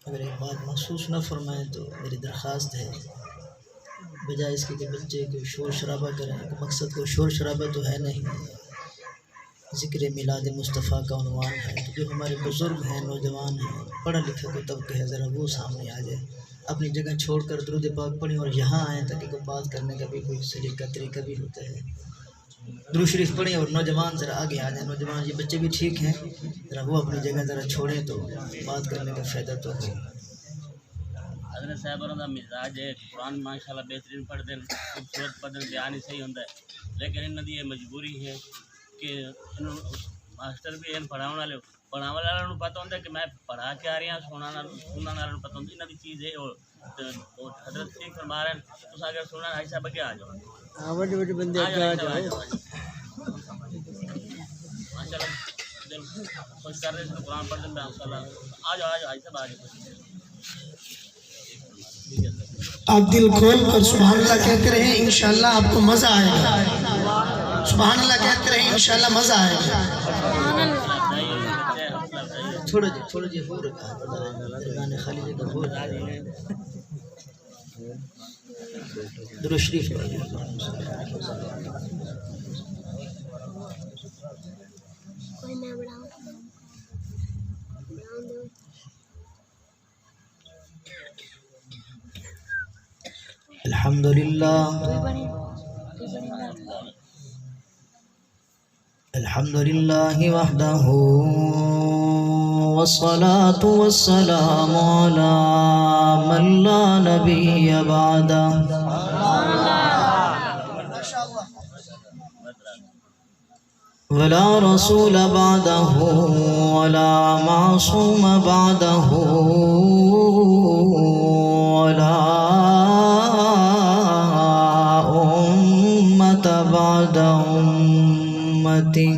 اگر ایک بات محسوس نہ فرمائیں تو میری درخواست ہے، بجائے اس کے کہ بچے کوئی شور شرابہ کریں، مقصد کو شور شرابہ تو ہے نہیں، ذکر میلاد مصطفیٰ کا عنوان ہے، تو جو ہمارے بزرگ ہیں، نوجوان ہیں، پڑھا لکھا کو طبقہ ہے، ذرا وہ سامنے آ جائے، اپنی جگہ چھوڑ کر درود پاک پڑھیں اور یہاں آئیں تاکہ کوئی بات کرنے کا بھی کوئی سلیقہ طریقہ بھی ہوتا ہے۔ درود شریف پڑھیں اور نوجوان ذرا آگے آ جائیں، نوجوان یہ بچے بھی ٹھیک ہیں، ذرا وہ اپنی جگہ ذرا چھوڑیں تو بات کرنے کا فائدہ تو ہو۔ حضرت صاحبوں کا مزاج ہے، قرآن ماشاءاللہ بہترین پڑھ دیں، خوبصورت پڑھ دیں، بیان ہی صحیح ہوتا ہے، لیکن انہوں کی یہ مجبوری ہے کہ ماسٹر بھی ہیں پڑھاؤ والے پتہ ہوتا ہے کہ میں پڑھا کے آ رہی ہوں، سننے والوں پتہ ہوتا ہے چیز ہے، اور حضرت ٹھیک فرما رہے ہیں تو اگر سننا بھائی صاحب اگے آ جاؤ، بڑے بندے ماشاءاللہ دل خوش کر رہے ہیں، قرآن پڑھ دیں ماشاءاللہ، آ جاؤ بھائی صاحب آ جاؤ۔ آپ دل کھول کر سبحان اللہ کہتے رہیں، انشاءاللہ آپ کو مزہ آئے گا، سبحان اللہ کہتے رہیں، انشاءاللہ مزہ آئے گا۔ تھوڑا جی ہو رکھا ہے خالی جگہ ہو رہا ہے، درود شریف الحمدللہ وحدہ والصلاة والسلام علی من لا نبی بعدہ ولا رسول بعدہ ولا معصوم بعدہ ولا امت بعد امتی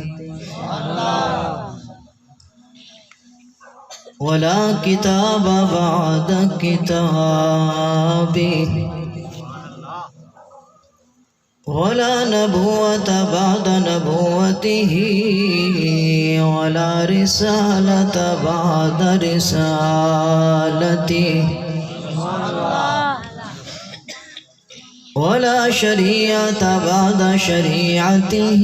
ولا کتاب بعد کتابی ولا نبوة بعد نبوته ولا رسالة بعد رسالته ولا شريعة بعد شريعته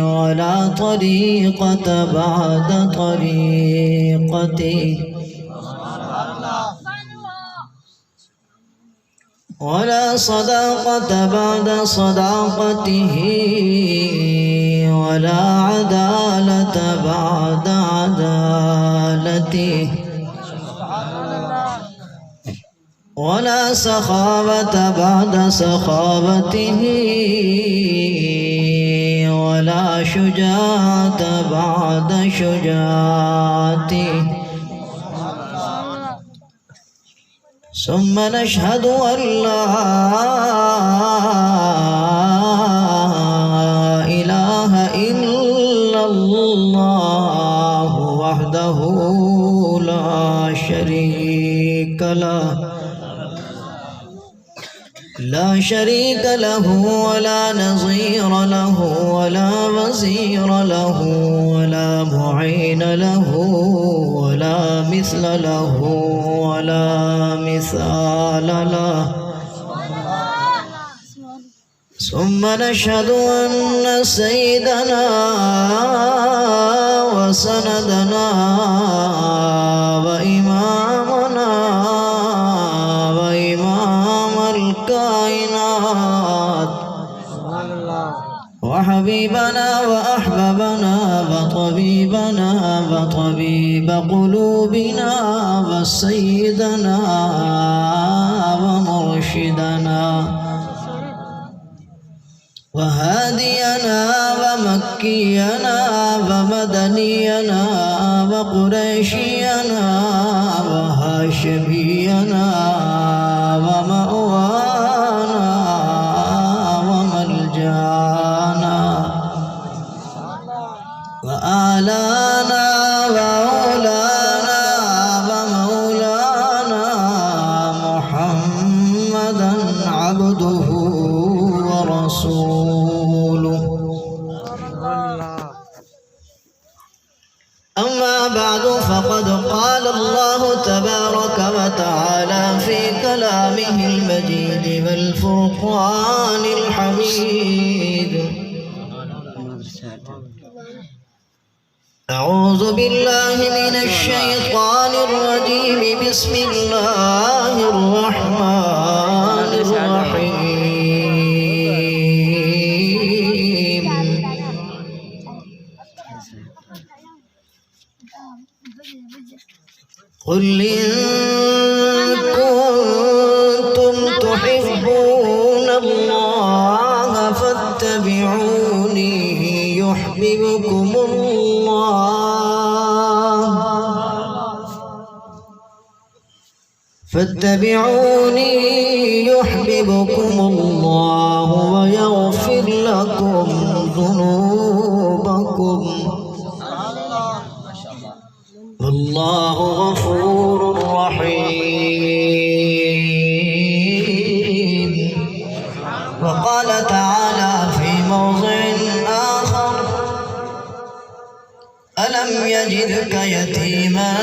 ولا طريقة بعد طريقته ولا صداقة بعد صداقته ولا عدالة بعد عدالته ولا سخاوة بعد سخاوته ولا شجاعة بعد شجاعته ثم نشهد أن لا إله إلا الله وحده لا شريك له ولا نظير له ولا وزير له ولا معين له ولا لا مثل له ولا مثال له. ثم نشهد أن سيدنا وسندنا وإمامنا وإمام الكائنات وحبيبنا وأحببنا وطبيبنا وطبيب قلوبنا وسيدنا ومرشدنا وهادينا ومكينا ومدنينا وقريشينا وهاشمينا ومأوانا وملجانا وآلانا وأولانا ومولانا محمدا عبده ورسوله. أما بعد فقد قال الله تبارك وتعالى في كلامه المجيد والفرقان الحميد: أعوذ بالله من الشيطان الرجيم. بسم الله الرحمن الرحيم. قل إن كنتم تحبون الله فاتبعوني يحببكم الله ويغفر لكم ذنوبكم والله غفور رحيم. وقال تعالى في موضع آخر: ألم يجدك يتيما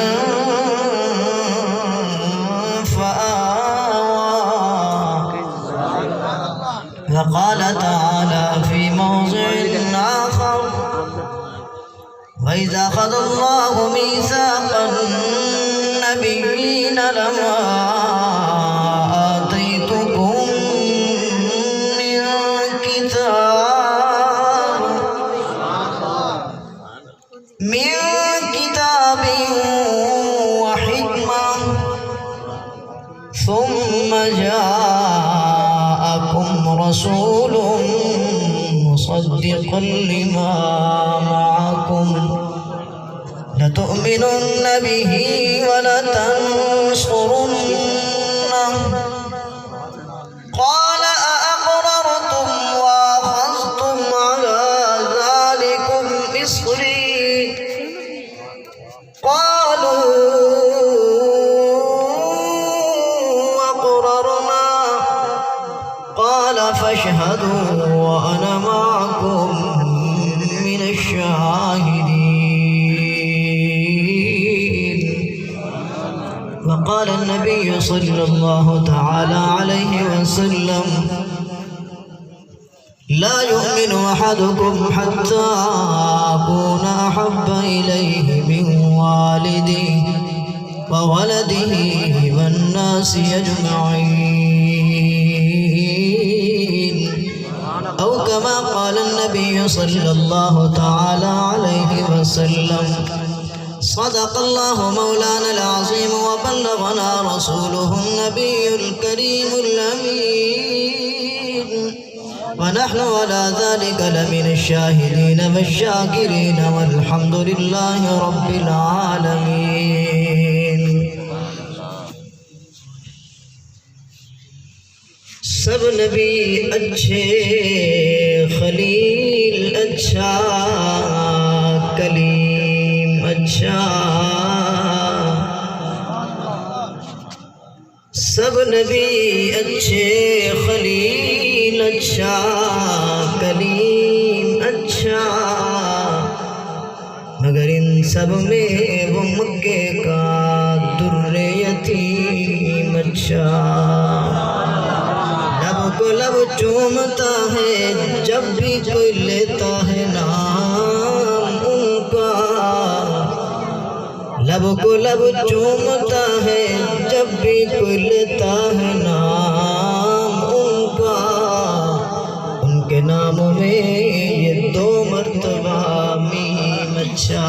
فآوى. وقال تعالى في موضع آخر: وإذا أخذ الله ميثاق النبيين لما آتيتكم من كتاب وحكمة ثم جاءكم رسول مصدقا لما معكم لتؤمنن به ولتنصرنه قال أأقررتم وأخذتم على ذلكم إصري قالوا أقررنا قال فاشهدوا وأنا معكم من الشاهدين. وقال النبي صلى الله تعالى عليه وسلم: لا يؤمن أحدكم حتى أكون أحب إليه من والده وولده والناس أجمعين، أو كما قال النبي صلى الله تعالى عليه وسلم. صدق الله مولانا العظيم وبلغنا رسوله النبي الكريم الأمين، ونحن على ذلك لمن الشاهدين والشاكرين، والحمد لله رب العالمين. سب نبی اچھے، خلیل اچھا، کلیم اچھا، سب نبی اچھے، خلیل اچھا، کلیم اچھا، مگر ان سب میں وہ مکے کا در یتیم اچھا، لب کو لب چومتا ہے جب بھی کوئی لیتا ہے نام ان کا، لب کو لب چومتا ہے جب بھی کوئی لیتا ہے نام ان کا، ان کے نام میں یہ 2 مرتبہ میم اچھا،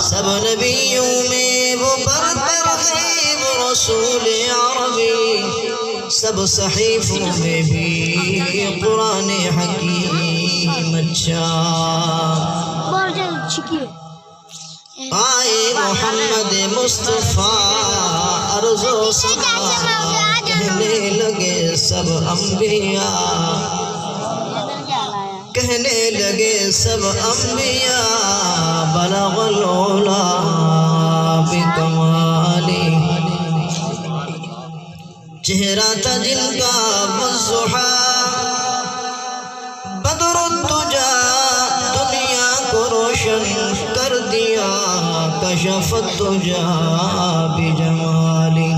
سب نبیوں میں وہ برتر ہے وہ رسول عربی، سب صحیفوں میں بھی قرآن حکیم اچھا، آئے محمد مصطفیٰ عرض و سما، کہنے لگے سب انبیاء، کہنے لگے سب انبیاء، بلغ العلا بکمالی، چہرہ تھا جن کا والضحیٰ بدر الدجا، دنیا کو روشن کر دیا، کشف الدجا بجمالی،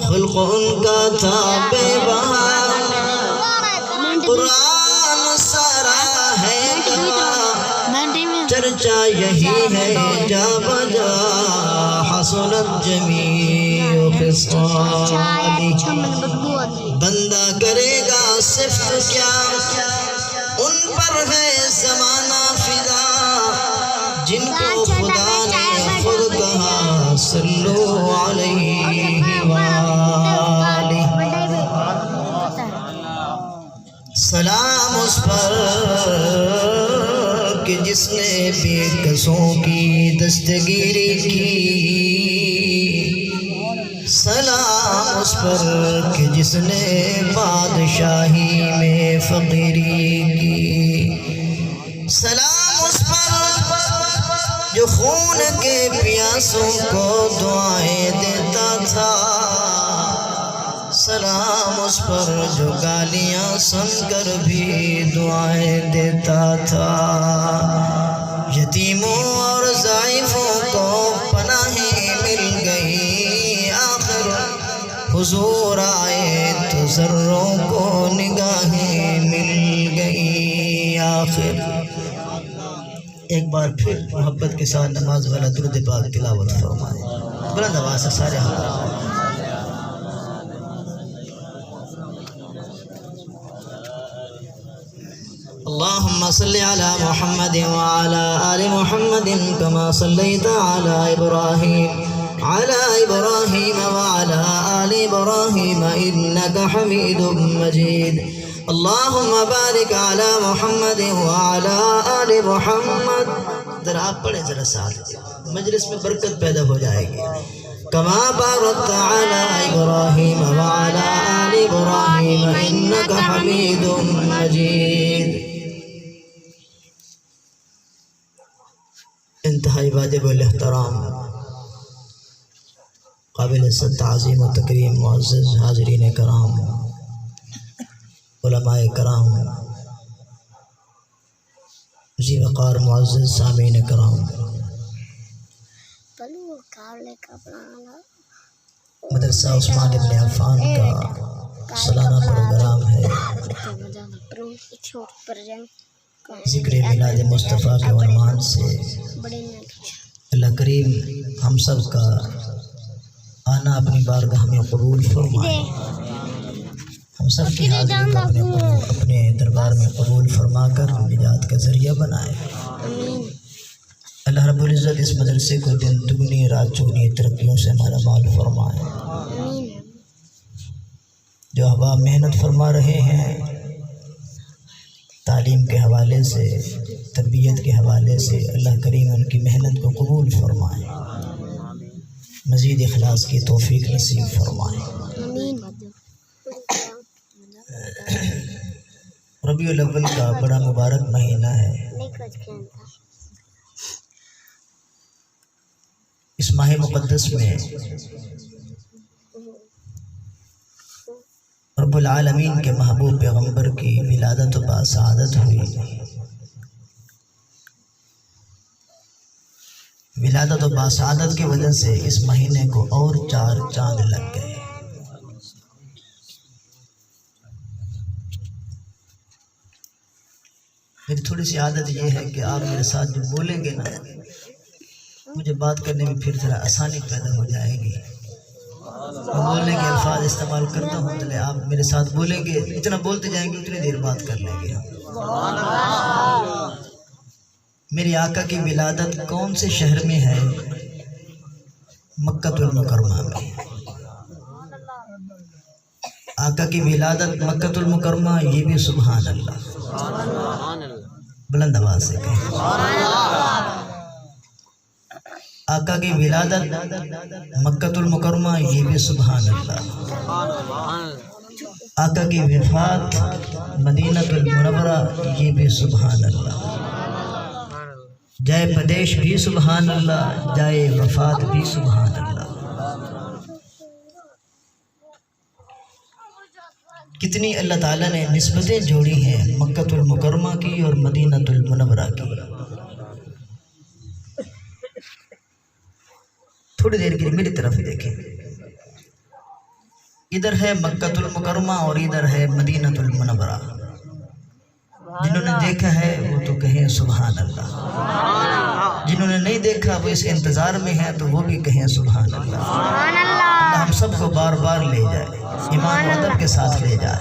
خلق ان کا تھا بے بہا، قرآن سارا ہے گواہ، چرچا یہی ہے جا بجا، حسنت جمیع خصالی، بندہ کرے گا صفت کیا، ان پر ہے زمانہ فدا، جن کو خدا نے خود کہا صلو علیہ وآلہ، سلام اس پر کہ جس نے بے کسوں کی دستگیری کی، سلام اس پر کہ جس نے بادشاہی میں فقیری کی، سلام اس پر جو خون کے پیاسوں کو دعائیں دیتا تھا، سلام اس پر جو گالیاں سن کر بھی دعائیں دیتا تھا، یتیموں اور ضعیفوں کو پناہیں مل گئی، آخر حضور آئے تو ذروں کو نگاہیں مل گئی آخر۔ ایک بار پھر محبت کے ساتھ نماز والا درود پاک تلاوت فرمائیں، بلند آواز سے سارے ہم۔ اللهم صل على محمد وعلى آل محمد كما صليت على إبراهيم وعلى آل إبراهيم إنك حميد مجيد، اللهم بارك على محمد وعلى آل محمد، ذرا آپ پڑھیں ذرا ساتھ، مجلس میں برکت پیدا ہو جائے گی، كما باركت على إبراهيم وعلى آل إبراهيم إنك حميد مجيد۔ انتہائی واجب الاحترام، قابل تعظیم و تکریم معزز حاضرین کرام، علماء کرام، ذی وقار معزز سامعین کرام، مدرسہ عثمان ابن عفان کا سالانہ پروگرام ہے، ذکر میلاد مصطفیٰ کے عنوان سے اللہ کریم ہم سب کا آنا اپنی بارگاہ میں قبول فرمائے، ہم سب کی حاضری کو اپنے دربار میں قبول فرما کر نجات کا ذریعہ بنائے۔ اللہ رب العزت اس مدرسے کو دن دگنی رات چگنی ترقیوں سے مالا مال فرمائے، جو احباب محنت فرما رہے ہیں تعلیم کے حوالے سے، تربیت کے حوالے سے، اللہ کریم ان کی محنت کو قبول فرمائے، مزید اخلاص کی توفیق نصیب فرمائے۔ ربیع الاول کا بڑا مبارک مہینہ ہے، اس ماہ مقدس میں رب العالمین کے محبوب پیغمبر کی ولادت و باسعادت ہوئی، ولادت و باسعادت کی وجہ سے اس مہینے کو اور 4 چاند لگ گئے۔ میری تھوڑی سی عادت یہ ہے کہ آپ میرے ساتھ جو بولیں گے نا، مجھے بات کرنے میں پھر ذرا آسانی پیدا ہو جائے گی۔ میں بولنے کے الفاظ استعمال کرتا ہوں، تو آپ میرے ساتھ بولیں گے، اتنا بولتے جائیں گے اتنی دیر بات کر لیں گے۔ میری آقا کی ولادت کون سے شہر میں ہے؟ مکہ المکرمہ میں۔ آقا کی ولادت مکہ المکرمہ، یہ بھی سبحان اللہ، بلند آواز سے کہیں۔ آقا کی ولادت مکہ المکرمہ، یہ بھی سبحان اللہ۔ آقا کی وفات مدینہ المنورہ، یہ بھی سبحان اللہ۔ جائے پیدائش بھی سبحان اللہ، جائے وفات بھی سبحان اللہ۔ کتنی اللہ تعالیٰ نے نسبتیں جوڑی ہیں مکہ المکرمہ کی اور مدینہ المنورہ کی۔ تھوڑی دیر کے لیے میری طرف دیکھیں، ادھر ہے مکہ المکرمہ اور ادھر ہے مدینہ المنورہ۔ جنہوں نے دیکھا ہے وہ تو کہیں سبحان اللہ، جنہوں نے نہیں دیکھا وہ اس انتظار میں ہیں تو وہ بھی کہیں سبحان اللہ۔ اللہ ہم سب کو بار بار لے جائے، ایمان و ادب کے ساتھ لے جائے۔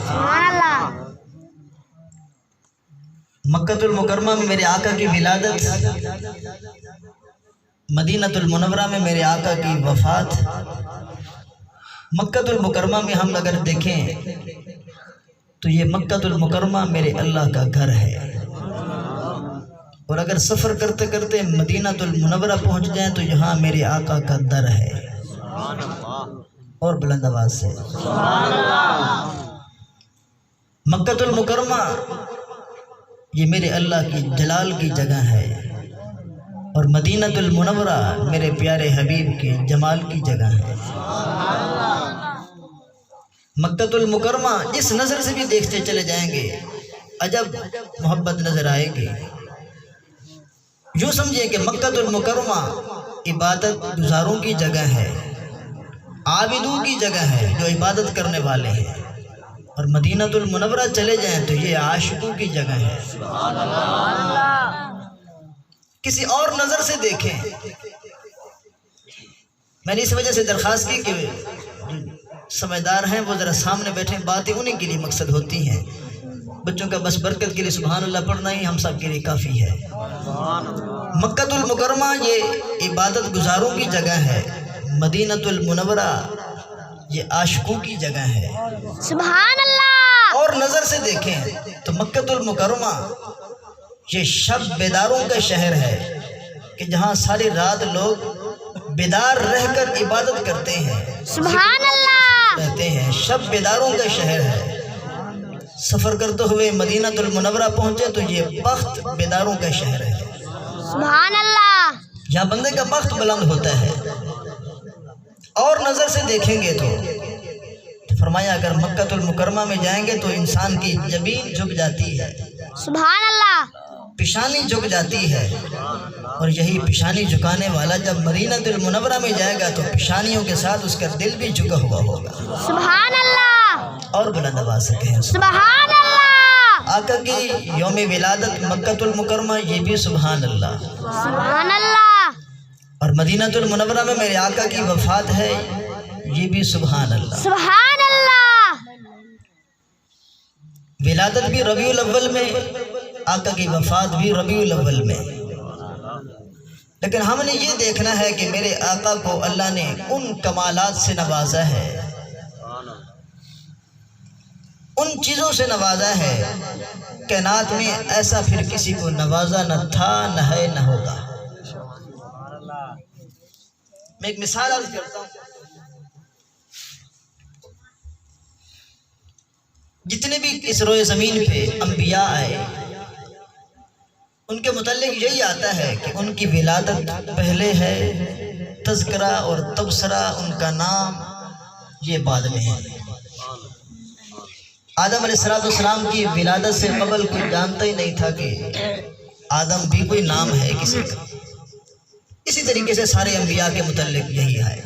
مکہ المکرمہ میں میرے آقا کی ولادت، مدینہ المنورہ میں میرے آقا کی وفات۔ مکہ المکرمہ میں ہم اگر دیکھیں تو یہ مکہ المکرمہ میرے اللہ کا گھر ہے، اور اگر سفر کرتے کرتے مدینہ المنورہ پہنچ جائیں تو یہاں میرے آقا کا در ہے۔ اور بلند آواز سے مکہ المکرمہ یہ میرے اللہ کی جلال کی جگہ ہے، اور مدینہ المنورہ میرے پیارے حبیب کی جمال کی جگہ ہے۔ مکہ المکرمہ جس نظر سے بھی دیکھتے چلے جائیں گے عجب محبت نظر آئے گی۔ یوں سمجھے کہ مکہ المکرمہ عبادت گزاروں کی جگہ ہے، عابدوں کی جگہ ہے جو عبادت کرنے والے ہیں، اور مدینہ المنورہ چلے جائیں تو یہ عاشقوں کی جگہ ہے۔ کسی اور نظر سے دیکھیں، میں نے اس وجہ سے درخواست کی کہ سمجھدار ہیں وہ ذرا سامنے بیٹھیں، باتیں انہیں کے لیے مقصد ہوتی ہیں، بچوں کا بس برکت کے لیے سبحان اللہ پڑھنا ہی ہم سب کے لیے کافی ہے۔ مکہ المکرمہ یہ عبادت گزاروں کی جگہ ہے، مدینہ المنورہ یہ عاشقوں کی جگہ ہے۔ سبحان اللہ۔ اور نظر سے دیکھیں تو مکہ المکرمہ یہ شب بیداروں کا شہر ہے، کہ جہاں ساری رات لوگ بیدار رہ کر عبادت کرتے ہیں، سبحان اللہ رہتے ہیں، شب بیداروں کا شہر ہے۔ سفر کرتے ہوئے مدینہ المنورہ پہنچے تو یہ بخت بیداروں کا شہر ہے، سبحان اللہ۔ یہاں بندے کا بخت بلند ہوتا ہے۔ اور نظر سے دیکھیں گے تو فرمایا اگر مکہ المکرمہ میں جائیں گے تو انسان کی جبین جھک جاتی ہے، سبحان اللہ۔ پیشانی جھک جاتی ہے، اور یہی پیشانی جھکانے والا جب مدینہ المنورہ میں جائے گا تو پیشانیوں کے ساتھ اس کا دل بھی جھکا ہوا ہوگا۔ سبحان اللہ۔ اور بلند آواز سے کہیں سبحان اللہ۔ آقا کی یوم ولادت مکہ المکرمہ، یہ بھی سبحان اللہ۔ سبحان اللہ۔ اور مدینہ المنورہ میں میرے آقا کی وفات ہے، یہ بھی سبحان اللہ۔ سبحان اللہ۔ ولادت بھی ربیع الاول میں، آقا کی وفات بھی ربیع الاول میں، لیکن ہم نے یہ دیکھنا ہے کہ میرے آقا کو اللہ نے ان کمالات سے نوازا ہے، ان چیزوں سے نوازا ہے، کائنات میں ایسا پھر کسی کو نوازا نہ تھا، نہ ہے، نہ ہوگا۔ میں ایک مثال عرض کرتا ہوں، جتنے بھی اس روئے زمین پہ انبیاء آئے ان کے متعلق یہی آتا ہے کہ ان کی ولادت پہلے ہے، تذکرہ اور تبصرہ ان کا نام یہ بعد میں ہے۔ آدم علیہ السلام کی ولادت سے قبل کوئی جانتا ہی نہیں تھا کہ آدم بھی کوئی نام ہے کسی کا، اسی طریقے سے سارے انبیاء کے متعلق یہی ہے.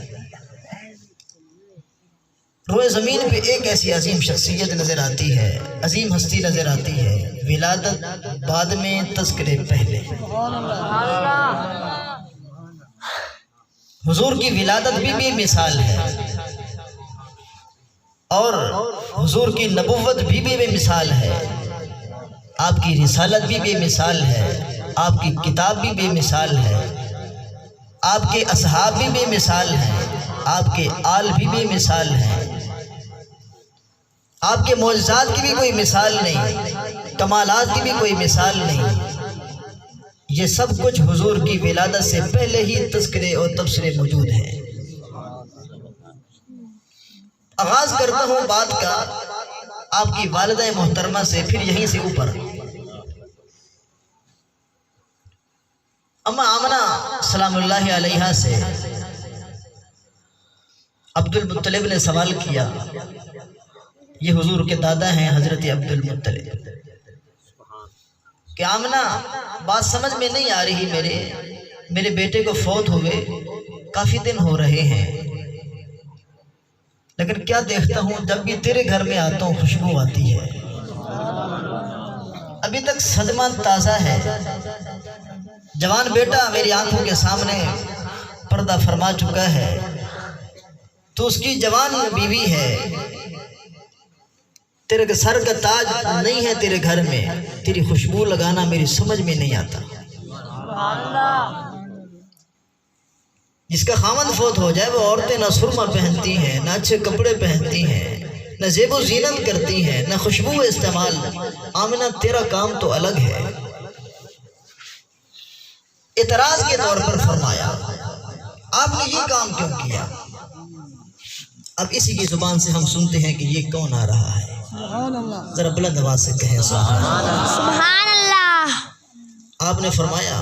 روئے زمین پہ ایک ایسی عظیم شخصیت نظر آتی ہے، عظیم ہستی نظر آتی ہے، ولادت بعد میں تذکرے پہلے. حضور کی ولادت بھی بے مثال ہے اور حضور کی نبوت بھی بے مثال ہے، آپ کی رسالت بھی بے مثال ہے، آپ کی کتاب بھی بے مثال ہے، آپ کے اصحاب بھی بے مثال ہیں، آپ کے آل بھی بے مثال ہیں، آپ کے معجزات کی بھی کوئی مثال نہیں، کمالات کی بھی کوئی مثال نہیں. یہ سب کچھ حضور کی ولادت سے پہلے ہی تذکرے اور تبصرے موجود ہیں. آغاز کرتا ہوں بات کا آپ کی والدہ محترمہ سے، پھر یہیں سے اوپر. اما آمنہ سلام اللہ علیہا سے عبد المطلب نے سوال کیا. یہ حضور کے دادا ہیں حضرت عبد المطلب، کہ آمنہ بات سمجھ میں نہیں آ رہی، میرے بیٹے کو فوت ہوئے کافی دن ہو رہے ہیں، لیکن کیا دیکھتا ہوں جب بھی تیرے گھر میں آتا ہوں خوشبو آتی ہے. ابھی تک صدمہ تازہ ہے. جوان بیٹا میری آنکھوں کے سامنے پردہ فرما چکا ہے، تو اس کی جوان بیوی ہے، تیرے سر کا تاج نہیں ہے تیرے گھر میں، تیری خوشبو لگانا میری سمجھ میں نہیں آتا. جس کا خامند فوت ہو جائے وہ عورتیں نہ سرما پہنتی ہیں، نہ اچھے کپڑے پہنتی ہیں، نہ زیب و زینت کرتی ہیں، نہ خوشبو استعمال. آمنہ تیرا کام تو الگ ہے. اعتراض کے طور پر فرمایا آپ نے یہ کام کیوں کیا؟ اب اسی کی زبان سے ہم سنتے ہیں کہ یہ کون آ رہا ہے. ذرا بلند آواز سے کہیں سبحان اللہ. سبحان اللہ. آپ نے فرمایا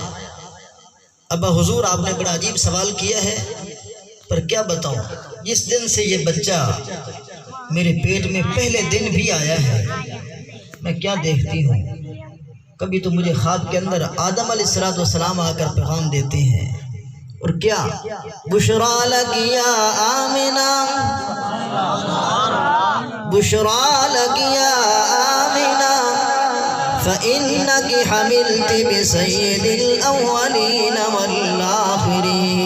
ابا حضور آپ نے بڑا عجیب سوال کیا ہے، پر کیا بتاؤں، جس دن سے یہ بچہ میرے پیٹ میں پہلے دن بھی آیا ہے میں کیا دیکھتی ہوں. کبھی تو مجھے خواب کے اندر آدم علیہ السلام آ کر پیغام دیتے ہیں، اور کیا بشرا لک یا آمنہ، بشرا لک یا آمنہ فإنک حملت بسید الاولین والآخرین.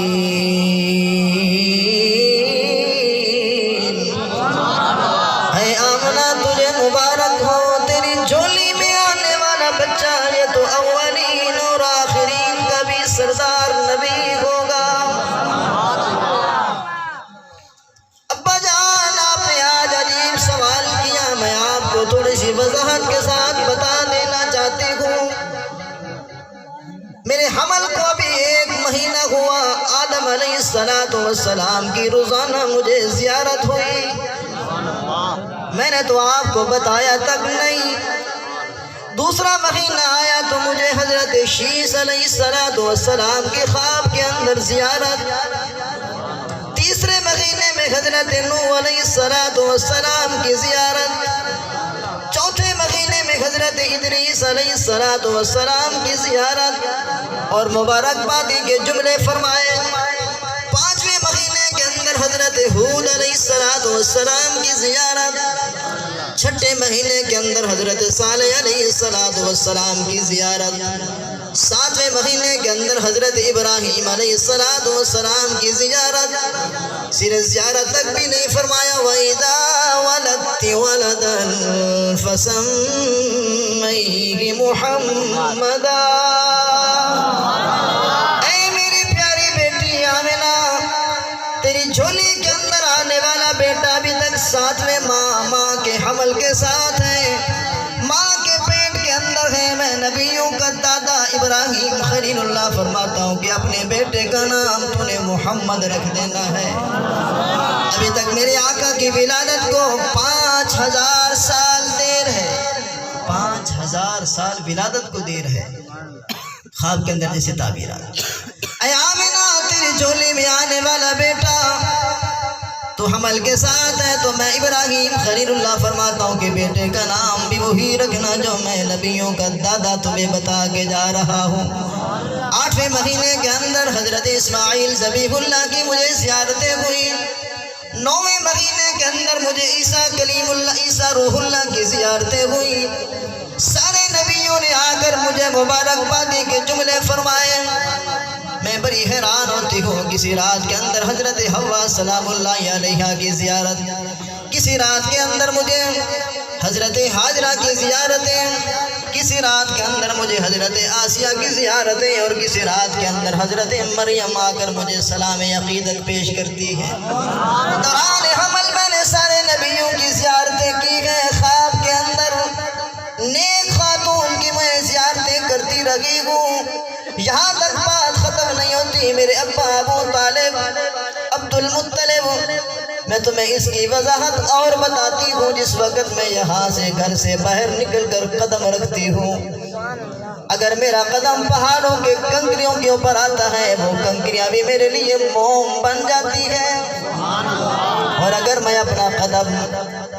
اے آمنہ تجھے مبارک ہو، تیری جھولی میں آنے والا بچہ یہ تو اولین اور آخرین کا بھی سردار نبی ہوگا. ابا جان آپ نے آج عجیب سوال کیا، میں آپ کو تھوڑی سی وضاحت کے ساتھ بتا دینا چاہتی ہوں. میرے حمل کو ابھی 1 مہینہ ہوا، آدم علیہ السلام کی روزانہ مجھے زیارت ہوئی. میں نے تو آپ کو بتایا تک نہیں. دوسرا مہینہ آیا تو مجھے حضرت شیس علیہ السلام کی خواب کے اندر زیارت. تیسرے مہینے میں حضرت نوح علیہ السلام کی زیارت. چوتھے مہینے میں حضرت ادریس علیہ السلام کی زیارت. اور مبارکبادی کے جملے فرمائے. 5ویں مہینے کے اندر حضرت ہود علیہ السلام کی زیارت. 6 مہینے کے اندر حضرت صالح علیہ السلام کی زیارت. 7ویں مہینے کے اندر حضرت ابراہیم علیہ السلام کی زیارت. صرف زیارت تک بھی نہیں فرمایا وَإِذَا وَلَدْتِ وَلَدًا فَسَمَّيْهِ مُحَمَّدًا. اے میری پیاری بیٹی آمنہ، تیری جھولی کے اندر آنے والا بیٹا ابھی تک 7ویں ماں کے حمل کے ساتھ ہے، ماں کے پیٹ کے اندر ہے. میں نبیوں کا دادا ابراہیم خلیل اللہ فرماتا ہوں کہ اپنے بیٹے کا نام تو نے محمد رکھ دینا ہے. ابھی تک میرے آقا کی ولادت کو 5000 سال دیر ہے. 5000 سال ولادت کو دیر ہے. خواب کے اندر جیسے تعبیر آئی. اے آمنہ تیری جھولی میں آنے والا بیٹا تو حمل کے ساتھ ہے تو میں ابراہیم خلیل اللہ فرماتا ہوں کہ بیٹے کا نام بھی وہی رکھنا جو میں نبیوں کا دادا تمہیں بتا کے جا رہا ہوں۔ 8ویں مہینے کے اندر حضرت اسماعیل ذبیح اللہ کی مجھے زیارتیں ہوئی۔ 9ویں مہینے کے اندر مجھے عیسیٰ کلیم اللہ عیسیٰ روح اللہ کی زیارتیں ہوئی۔ سارے نبیوں نے آ کر مجھے مبارکبادی کے جملے فرمائے۔ میں بڑی حیران ہوتی ہوں، کسی رات کے اندر حضرت حوا سلام اللہ علیہا کی زیارت، کسی رات کے اندر مجھے حضرت حاجرہ کی زیارتیں، کسی رات کے اندر مجھے حضرت آسیہ کی زیارتیں، اور کسی رات کے اندر حضرت مریم آ کر مجھے سلام عقیدت پیش کرتی ہے۔ دوران حمل میں نے سارے نبیوں کی زیارتیں کی ہیں۔ خواب کے اندر نیک خاتون کی میں زیارتیں کرتی رہی ہوں، یہاں تک بات ختم نہیں ہوتی۔ میرے ابا ابو طالب عبد المطلب، میں تمہیں اس کی وضاحت اور بتاتی ہوں۔ جس وقت میں یہاں سے گھر سے باہر نکل کر قدم رکھتی ہوں، اگر میرا قدم پہاڑوں کے کنکریوں کے اوپر آتا ہے، وہ کنکریاں بھی میرے لیے موم بن جاتی ہے، اور اگر میں اپنا قدم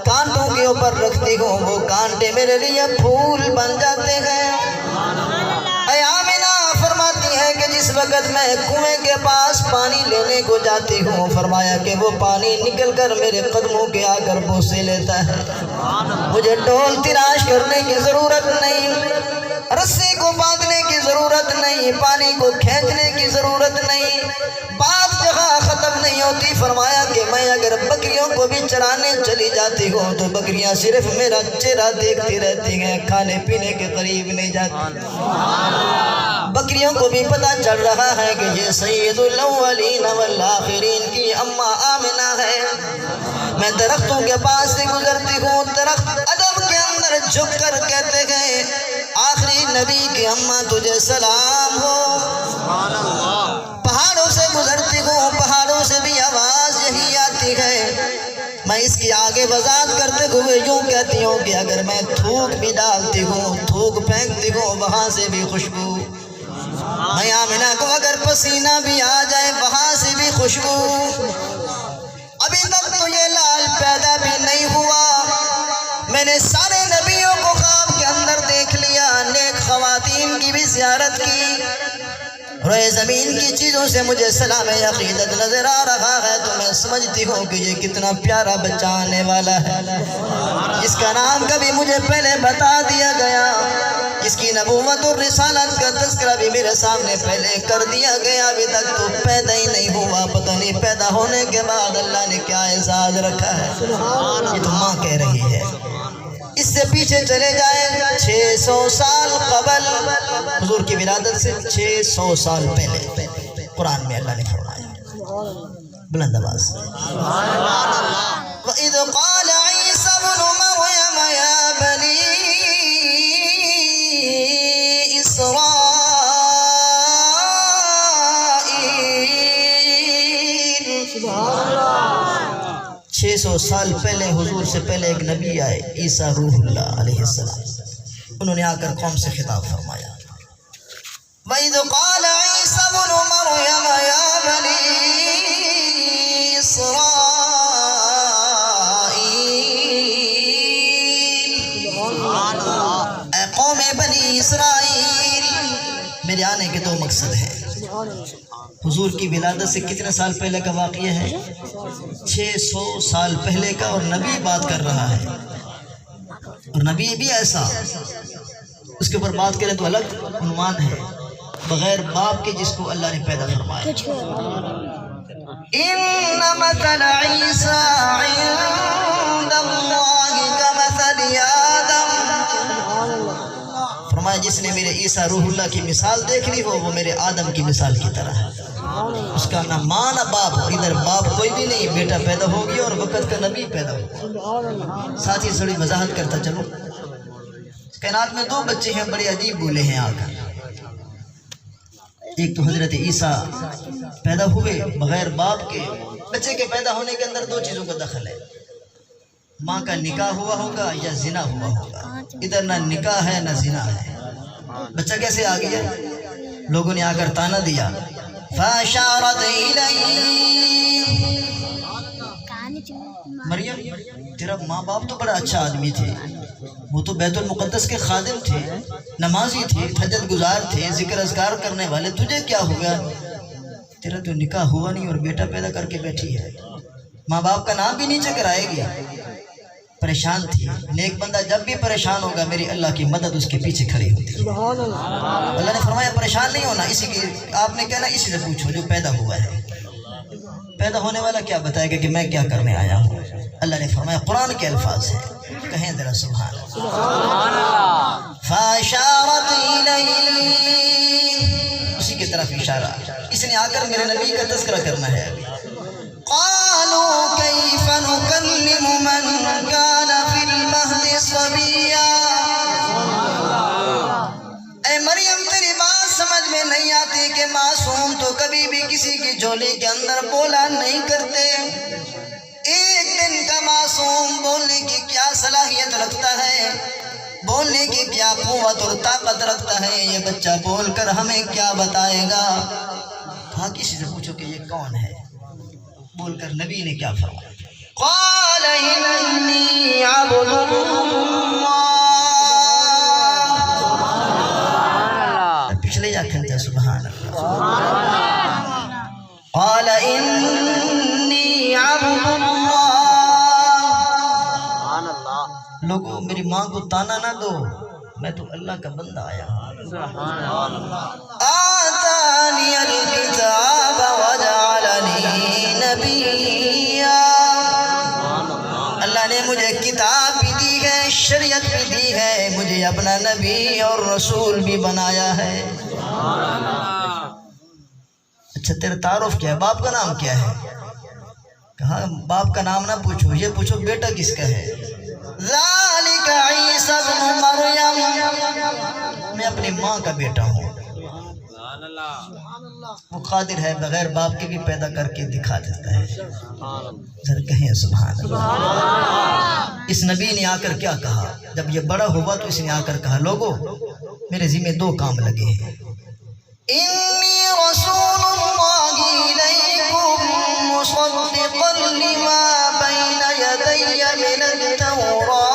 کانٹوں کے اوپر رکھتی ہوں، وہ کانٹے میرے لیے پھول بن جاتے ہیں۔ اے آمینہ فرماتی ہے کہ جس وقت میں کنویں کے پاس پانی لینے کو جاتی ہوں، فرمایا کہ وہ پانی نکل کر میرے قدموں کے آ کر بوسے لیتا ہے۔ مجھے ڈول تراش کرنے کی ضرورت نہیں، رسی کو باندھنے کی ضرورت نہیں، پانی کو کھینچنے کی ضرورت نہیں، بات جہاں ختم نہیں ہوتی۔ فرمایا کہ میں اگر بکریوں کو بھی چرانے چلی جاتی ہوں تو بکریاں صرف میرا چہرہ دیکھتی رہتی ہیں، کھانے پینے کے قریب نہیں جاتی۔ بکریوں کو بھی پتہ چل رہا ہے کہ یہ سید الاولین والآخرین کی اماں آمنہ ہے۔ میں درختوں کے پاس سے گزرتی ہوں، درخت ادب کے اندر جھک کر کہتے ہیں آخری نبی کی اماں تجھے سلام ہو۔ پہاڑوں سے گزرتی ہوں، پہاڑوں سے بھی آواز یہی آتی ہے۔ میں اس کی آگے وضاحت کرتے ہوئے یوں کہتی ہوں کہ اگر میں تھوک بھی ڈالتی ہوں، تھوک پھینکتی ہوں، وہاں سے بھی خوشبو۔ میں آمنہ کو اگر پسینہ بھی آ جائے، وہاں سے بھی خوشبو۔ ابھی تک تو یہ لال پیدا بھی نہیں ہوا، میں نے سارے نبیوں کو خواب کے اندر دیکھ لیا، نیک خواتین کی بھی زیارت کی، روئے زمین کی چیزوں سے مجھے سلام عقیدت نظر آ رہا ہے، تو میں سمجھتی ہوں کہ یہ کتنا پیارا بچہ آنے والا ہے، جس کا نام کبھی مجھے پہلے بتا دیا گیا، جس کی نبوت اور رسالت کا تذکرہ بھی میرے سامنے پہلے کر دیا گیا۔ ابھی تک تو پیدا ہی نہیں ہوا، پتہ نہیں پیدا ہونے کے بعد اللہ نے کیا اعزاز رکھا ہے۔ یہ تو ماں کہہ رہی ہے۔ اس سے پیچھے چلے جائیں 600 سال قبل، حضور کی ولادت سے 600 سال پہلے قرآن میں اللہ نے فرمایا، بلند آواز سے، وَإِذْ قَالَ عِيسَى ابْنُ مَرْيَمَ يَا بَنِي إِسْرَائِيلَ 600 سال پہلے حضور سے پہلے ایک نبی آئے، عیسیٰ روح اللہ علیہ السلام، انہوں نے آ کر قوم سے خطاب فرمایا، وَإِذْ قَالَ عِيسَى ابْنُ مَرْيَمَ يَا بَنِي إِسْرَائِيلَ اے قوم بنی اسرائیل۔ میرے آنے کے دو مقصد ہیں۔ حضور کی ولادت سے کتنے سال پہلے کا واقعہ ہے؟ 600 سال پہلے کا، اور نبی بات کر رہا ہے، اور نبی بھی ایسا، اس کے اوپر بات کریں تو الگ عنوان ہے، بغیر باپ کے جس کو اللہ نے پیدا فرمایا۔ ان مثل عیسیٰ عند اللہ کمثل آدم، فرمایا جس نے میرے عیسیٰ روح اللہ کی مثال دیکھ لی ہو، وہ میرے آدم کی مثال کی طرح ہے۔ اس کا نہ ماں نہ باپ، ادھر باپ کوئی بھی نہیں، بیٹا پیدا ہو گیا اور وقت کا نبی پیدا ہو۔ ساتھ ہی تھوڑی وضاحت کرتا چلو، کائنات میں دو بچے ہیں، بڑے عجیب بولے ہیں آ کر۔ ایک تو حضرت عیسیٰ پیدا ہوئے بغیر باپ کے، بچے کے پیدا ہونے کے اندر دو چیزوں کا دخل ہے، ماں کا نکاح ہوا ہوگا یا زنا ہوا ہوگا، ادھر نہ نکاح ہے نہ زنا ہے، بچہ کیسے آ گیا؟ لوگوں نے آ کر تانا دیا، فَأَشَارَتْ إِلَيْهِ، تیرا ماں باپ تو بڑا اچھا آدمی تھے، وہ تو بیت المقدس کے خادم تھے، نمازی تھے، تہجد گزار تھے، ذکر اذکار کرنے والے، تجھے کیا ہو گیا؟ تیرا تو نکاح ہوا نہیں اور بیٹا پیدا کر کے بیٹھی ہے، ماں باپ کا نام بھی نیچے کرائے گی۔ پریشان تھی۔ نیک بندہ جب بھی پریشان ہوگا میری اللہ کی مدد اس کے پیچھے کھڑی ہوتی ہے۔ اللہ نے فرمایا پریشان نہیں ہونا، اسی کی آپ نے کہنا اسی سے پوچھو جو پیدا ہوا ہے۔ پیدا ہونے والا کیا بتائے گا کہ میں کیا کرنے آیا ہوں؟ اللہ نے فرمایا قرآن کے الفاظ ہیں، کہیں ذرا سبحان اللہ۔ فاشارت الیہ، اسی کی طرف اشارہ، اس نے آ کر میرے نبی کا تذکرہ کرنا ہے۔ قالوا کیف نکلم من کان فی المہد صبیا، اے مریم تیری بات سمجھ میں نہیں آتی کہ معصوم تو کبھی بھی کسی کی جھولی کے اندر بولا نہیں کرتے، ایک دن کا معصوم بولنے کی کیا صلاحیت رکھتا ہے، بولنے کی کیا قوت اور طاقت رکھتا ہے، یہ بچہ بول کر ہمیں کیا بتائے گا؟ کہا کسی سے پوچھو کہ یہ کون ہے؟ بول کر نبی نے کیا فرمایا؟ قال انی عبد اللہ، پچھلے جا کھنتے سبحان اللہ۔ قال انی عبد اللہ، لوگوں میری ماں کو تانا نہ دو، میں تو اللہ کا بندہ آیا ہوں۔ آتانی الکتاب وجعلنی نبیا، اللہ نے مجھے کتاب بھی دی ہے، شریعت بھی دی ہے، مجھے اپنا نبی اور رسول بھی بنایا ہے۔ اچھا تیرا تعارف کیا ہے؟ باپ کا نام کیا ہے؟ کہا باپ کا نام نہ پوچھو، یہ پوچھو بیٹا کس کا ہے؟ ذالک عیسی ابن مریم، میں اپنی ماں کا بیٹا ہوں۔ وہ قادر ہے بغیر باپ کے بھی پیدا کر کے دکھا دیتا ہے، ذرا کہیں سبحان اللہ۔ اس نبی نے آ کر کیا کہا؟ جب یہ بڑا ہوا تو اس نے آ کر کہا لوگو میرے ذمہ دو کام لگے ہیں، انی رسول اللہ الیکم مصدقا لما بین یدی من التوراۃ،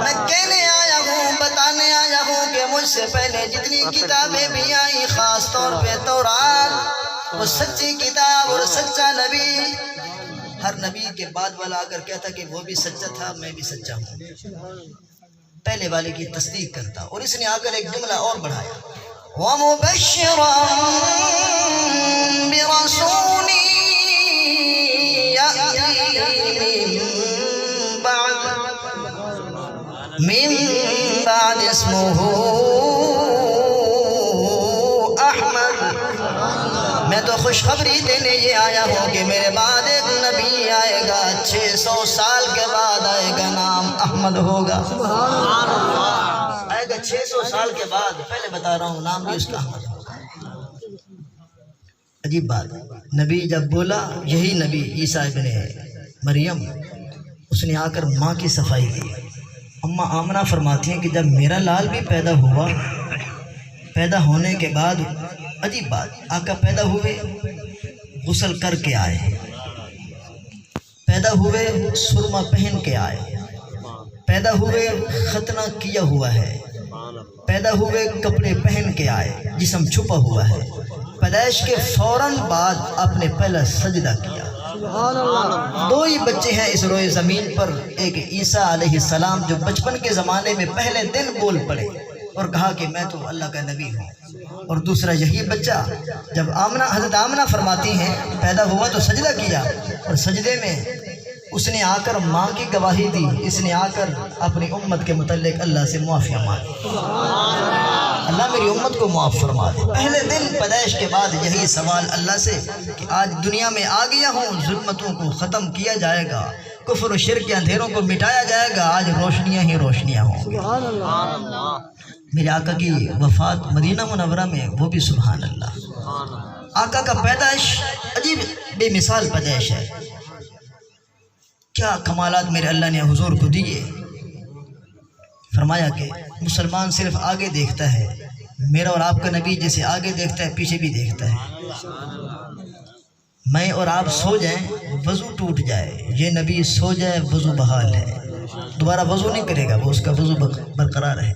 میں کہنے آیا ہوں، بتانے آیا ہوں کہ مجھ سے پہلے جتنی کتابیں بھی آئیں، خاص طور پہ تورات، وہ سچی کتاب اور سچا نبی، ہر نبی کے بعد والا آ کر کہتا کہ وہ بھی سچا تھا میں بھی سچا ہوں، پہلے والے کی تصدیق کرتا۔ اور اس نے آ کر ایک جملہ اور بڑھایا، وَمُبَشِّرًا بِرَسُولٍ يَأْتِي مِن بَعْدِ اسْمُهُ احمد، میں تو خوشخبری دینے یہ آیا ہوں کہ میرے بعد ایک نبی آئے گا، 600 سال کے بعد آئے گا، نام احمد ہوگا، آئے گا 600 سال کے بعد، پہلے بتا رہا ہوں نام بھی اس کا احمد ہوگا۔ عجیب بات، نبی جب بولا یہی نبی عیسیٰ ابن مریم، اس نے آ کر ماں کی صفائی دی۔ اماں آمنہ فرماتی ہیں کہ جب میرا لال بھی پیدا ہوا، پیدا ہونے کے بعد عجیب بات، آقا پیدا ہوئے غسل کر کے آئے، پیدا ہوئے سرما پہن کے آئے، پیدا ہوئے ختنہ کیا ہوا ہے، پیدا ہوئے کپڑے پہن کے آئے، جسم چھپا ہوا ہے، پیدائش کے فوراً بعد آپ نے پہلا سجدہ کیا۔ دو ہی بچے ہیں اس روئے زمین پر، ایک عیسیٰ علیہ السلام جو بچپن کے زمانے میں پہلے دن بول پڑے اور کہا کہ میں تو اللہ کا نبی ہوں، اور دوسرا یہی بچہ جب حضرت آمنہ فرماتی ہیں پیدا ہوا تو سجدہ کیا، اور سجدے میں اس نے آ کر ماں کی گواہی دی، اس نے آ کر اپنی امت کے متعلق اللہ سے معافیاں مانگی، اللہ میری امت کو معاف فرما دے۔ پہلے دن پیدائش کے بعد یہی سوال اللہ سے کہ آج دنیا میں آ گیا ہوں، ظلمتوں کو ختم کیا جائے گا، کفر و شرک کے اندھیروں کو مٹایا جائے گا، آج روشنیاں ہی روشنیاں ہوں گی۔ میرے آقا کی وفات مدینہ منورہ میں، وہ بھی سبحان اللہ۔ آقا کا پیدائش عجیب بے مثال پیدائش ہے، کیا کمالات میرے اللہ نے حضور کو دیے۔ فرمایا کہ مسلمان صرف آگے دیکھتا ہے، میرا اور آپ کا نبی جیسے آگے دیکھتا ہے پیچھے بھی دیکھتا ہے۔ میں اور آپ سو جائیں وضو ٹوٹ جائے، یہ نبی سو جائے وضو بحال ہے، دوبارہ وضو نہیں کرے گا، وہ اس کا وضو برقرار ہے۔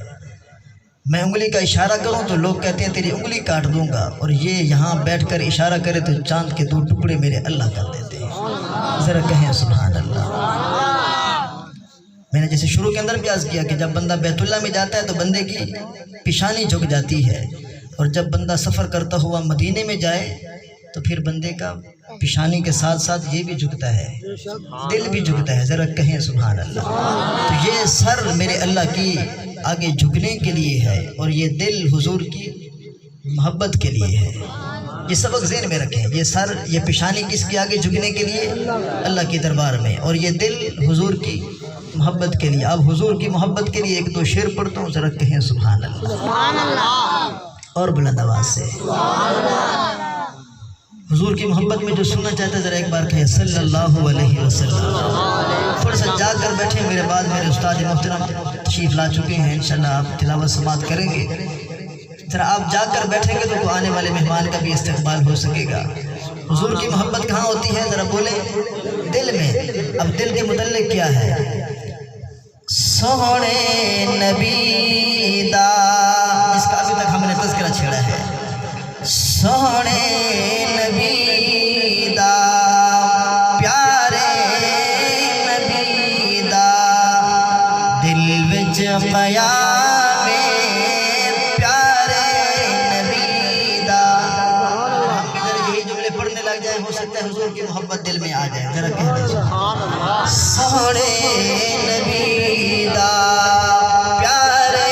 میں انگلی کا اشارہ کروں تو لوگ کہتے ہیں تیری انگلی کاٹ دوں گا، اور یہ یہاں بیٹھ کر اشارہ کرے تو چاند کے 2 ٹکڑے میرے اللہ کر دیتے ہیں۔ ذرا کہیں سبحان اللہ۔ میں نے جیسے شروع کے اندر بھی عرض کیا کہ جب بندہ بیت اللہ میں جاتا ہے تو بندے کی پیشانی جھک جاتی ہے، اور جب بندہ سفر کرتا ہوا مدینے میں جائے تو پھر بندے کا پیشانی کے ساتھ ساتھ یہ بھی جھکتا ہے، دل بھی جھکتا ہے۔ ذرا کہیں سبحان اللہ۔ تو یہ سر میرے اللہ کی آگے جھکنے کے لیے ہے، اور یہ دل حضور کی محبت کے لیے ہے۔ یہ سبق ذہن میں رکھیں، یہ سر، یہ پیشانی کس کے آگے جھکنے کے لیے؟ اللہ کے دربار میں، اور یہ دل حضور کی محبت کے لیے۔ اب حضور کی محبت کے لیے 1-2 شعر پڑھتا ہوں، ذرا کہیں سبحان اللہ، اور بلند آواز سے۔ حضور کی محبت میں جو سننا چاہتے ہیں ذرا ایک بار کہیں صلی اللہ علیہ وسلم۔ تھوڑا سا جا کر بیٹھے، میرے بعد میرے استاد محترم تشریف لا چکے ہیں، انشاءاللہ آپ تلاوت سماعت کریں گے۔ ذرا آپ جا کر بیٹھیں گے تو آنے والے مہمان کا بھی استقبال ہو سکے گا۔ حضور کی محبت کہاں ہوتی ہے؟ ذرا بولیں، دل میں۔ اب دل کے متعلق کیا ہے؟ سونے نبی دا، اس کا ابھی تک ہم نے تذکرہ چھیڑا ہے۔ سونے نبی دا، پیارے نبی دا، دل وچ قیام پیارے نبی دا۔ ہم ادھر یہی جملے پڑھنے لگ جائیں، ہو سکتا ہے حضور کی محبت دل میں آ جائے۔ ذرا کہہ دیں سونے نبی دا، پیارے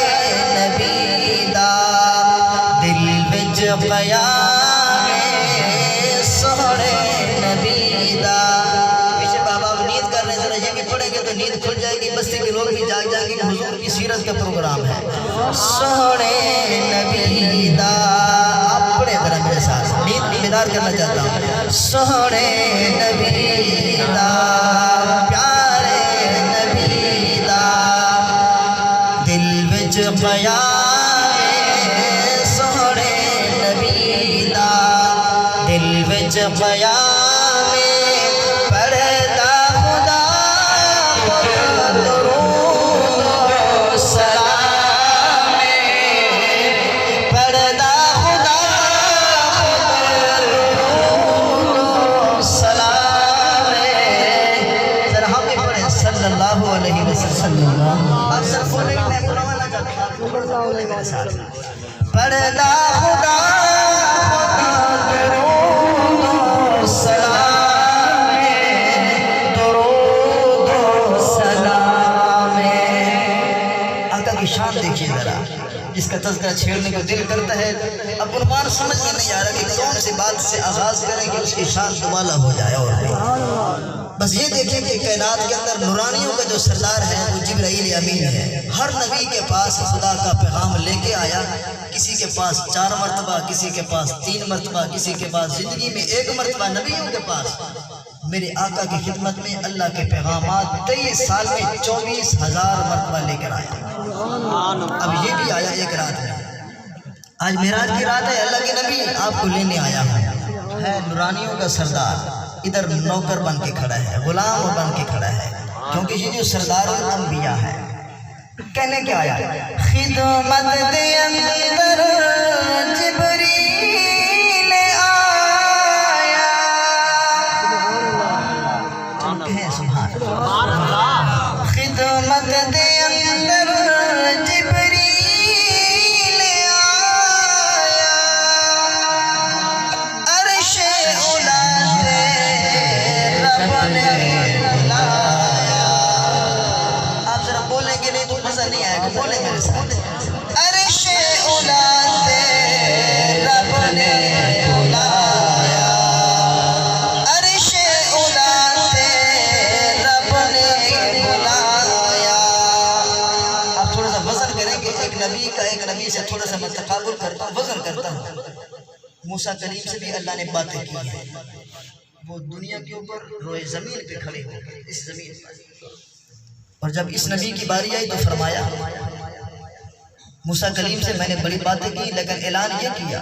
نبی دا، دل وچ قیام سونے نبی دا۔ پیچھے بابا اب نیند کر رہے ہیں، ذرا یہ بھی پڑھیں گے تو نیند کھل جائے گی، بستی کے لوگ بھی جاگ جائیں گے کہ حضور کی سیرت کا پروگرام ہے۔ سونے نبی دا، آپ پڑھیں ذرا میرے ساتھ، نیند بیدار کرنا چاہتا ہوں۔ سونے نبی دا، پیارے نبی دا، دل وچ قیام سونے نبی دا، دل وچ قیام پڑھدا خدا درود و سلام، پڑھدا خدا درود و سلام۔ ذرا ہم بھی پڑھیں صلی اللہ علیہ وسلم۔ آپ سر بولیں گے، میں بلانا نہ چاہتا ہوں۔ پڑھدا خدا درود و سلام، درود و سلام۔ آقا کی شان دیکھیے ذرا، جس کا تذکرہ چھیڑنے کو دل کرتا ہے، اب عنوان سمجھ میں نہیں آ رہا کہ کون سی بات سے آغاز کریں کہ اس کی شان دوبالا ہو جائے۔ اور نہیں، بس یہ دیکھیں کہ کائنات کے اندر نورانیوں کا جو سردار ہے وہ جبرائیل امین ہے۔ ہر نبی کے پاس خدا کا پیغام لے کے آیا، کسی کے پاس 4 مرتبہ، کسی کے پاس 3 مرتبہ، کسی کے پاس زندگی میں 1 مرتبہ۔ نبیوں کے پاس میرے آقا کی خدمت میں اللہ کے پیغامات 23 سال میں 24,000 مرتبہ لے کر آیا۔ اب یہ بھی آیا ایک رات میں۔ آج معراج کی رات ہے، اللہ کے نبی آپ کو لینے آیا ہوں، ہے نورانیوں کا سردار، ادھر نوکر بن کے کھڑا ہے، غلام بن کے کھڑا ہے، کیونکہ یہ جو سردار الانبیاء ہے۔ کہنے کیا آیا؟ خدمت دے اندر جبریل آیا، کہیں سبحان اللہ۔ خدمت دے اندر جبریل آیا، عرش اولا سے رب نے بلایا۔ آپ ذرا بولیں گے نہیں تو مزہ نہیں آئے گا، بولیں میرے ساتھ۔ عرش اولا سے رب نے بلایا، عرش اولا سے رب نے بلایا۔ آپ تھوڑا سا وزن کریں کہ ایک نبی کا ایک نبی سے تھوڑا سا میں تقابل کرتا ہوں، وزن کرتا ہوں۔ موسیٰ کلیم سے بھی اللہ نے باتیں کی ہیں، وہ دنیا کے اوپر روئے زمین پہ کھڑے ہو گئے، اس زمین پر، اور جب اس نبی کی باری آئی تو فرمایا موسیٰ کلیم سے میں نے بڑی باتیں کی، لیکن اعلان یہ کیا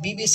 BBC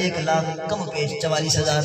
1,44,000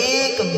1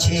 6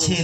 6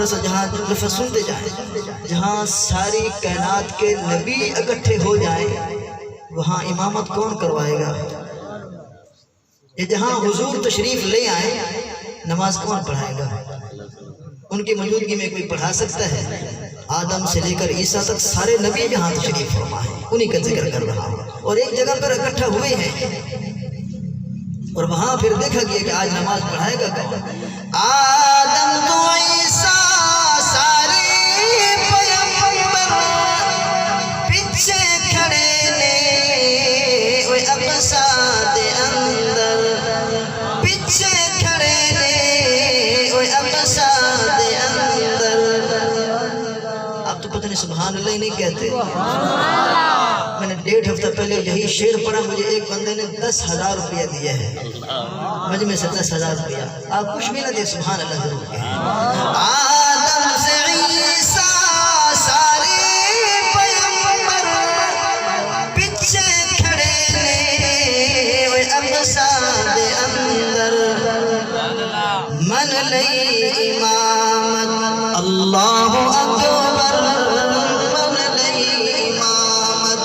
تھوڑا سا جہاں لفظ سنتے جائیں، جہاں ساری کائنات کے نبی اکٹھے ہو جائیں وہاں امامت کون کروائے گا؟ یہ جہاں حضور تشریف لے آئے نماز کون پڑھائے گا؟ ان کی موجودگی میں کوئی پڑھا سکتا ہے؟ آدم سے لے کر عیسیٰ تک سارے نبی جہاں تشریف فرما ہے، انہی کا ذکر کر رہا ہوں، اور ایک جگہ پر اکٹھا ہوئے ہیں اور وہاں پھر دیکھا گیا کہ آج نماز پڑھائے گا کون؟ آدم تو عیسیٰ سارے پیغمبر پیچھے کھڑے نے اوے اقصا دے اندر، پیچھے کھڑے نے اوے اقصا دے اندر۔ آپ تو پتہ نہیں سبحان اللہ ہی نہیں کہتے۔ میں نے 1.5 ہفتہ پہلے یہی شعر پڑھا، مجھے ایک بندے نے 10,000 روپیہ دیا ہے، مجمع سے 10,000 روپیہ۔ آپ کچھ بھی نہ دے، سبحان اللہ ضرور کہیں۔ آدم سے عیسیٰ سارے پیغمبر پیچھے کھڑے نے اوے اقصا دے اندر، من لئی امامت اللہ اکبر، من لئی امامت